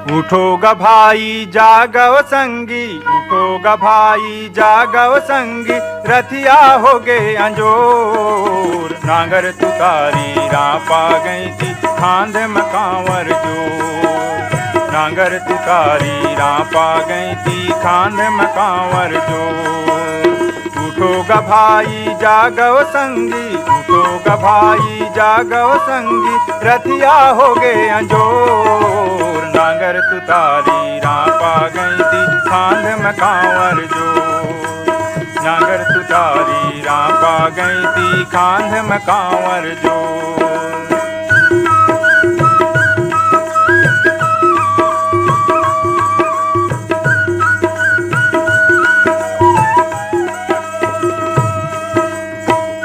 उठो ग भाई जागव संगी, उठो ग भाई जागव संगी, रथिया हो गए अंजोर। नांगर तुतारी रापा गई थी खांध में कांवर जोर। नांगर तुतारी रापा गई थी खांध में कांवर जोर। उठो ग भाई जागव संगी, उठो ग भाई जागव संगी, रथिया हो गए अंजोर। नांगर तुतारी रापा गई थी खांध में कांवर जोर। नांगर तुतारी रापा गई थी खांध में कांवर जोर।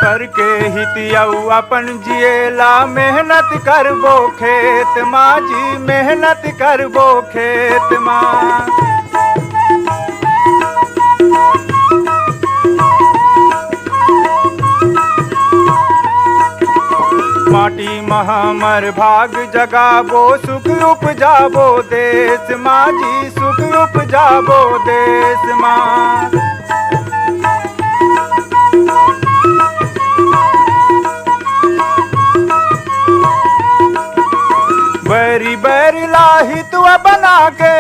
करके हितियऊ अपन जिएला, मेहनत करबो खेत माँ जी, मेहनत करबो खेत माँ। माटी महामर भाग जगाबो, सुख उपजाबो देश माँ जी, सुख उपजाबो देश माँ। बैरी बैरी लाही तू बना के,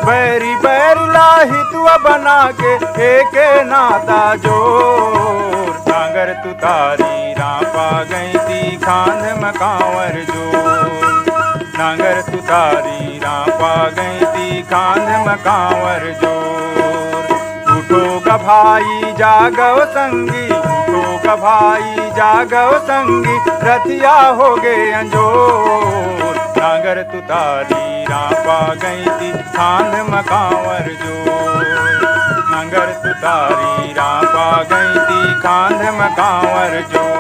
बैरी बैरी लाही तू बना के, एक नाता जोर। नांगर तुतारी रापा गई थी खांध में कांवर जोर। नांगर तुतारी रापा गई थी खांध में कांवर जोर। उठो ग भाई जागव संगी, उठो ग भाई जागव संगी, रथिया हो गए अंजोर। नांगर तुतारी रापा गई थी खांध में कांवर जोर। नांगर तुतारी रापा गई थी खांध में कांवर जोर।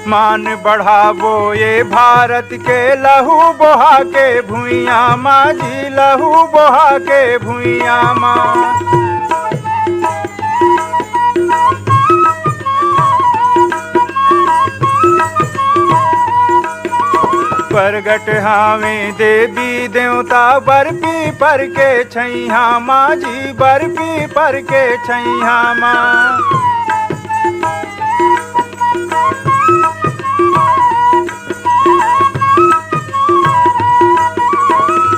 मान बढ़ावो ये भारत के, लहू बोहा के भुइया माँ जी, लहू बोहा के भुइया माँ। प्रगट हावे देवी देवता, बर्फी पर के छैया माँ जी, बर्फी पर के छैया माँ।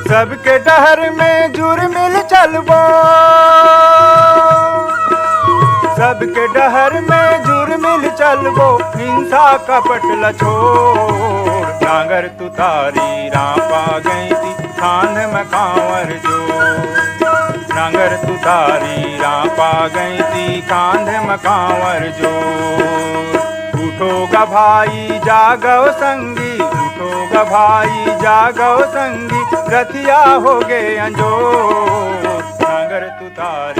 सबके डहर में जुर मिल चलबो, सबके डहर में जुर मिल चलबो, हिंसा कपट लछोर। नांगर तुतारी रापा गई थी खांध में कांवर जोर। नांगर तुतारी रापा गई थी खांध में कांवर जोर। उठो ग भाई जागव संगी, उठो ग भाई जागव संगी, रथिया हो गए अंजोर। नांगर तुतारी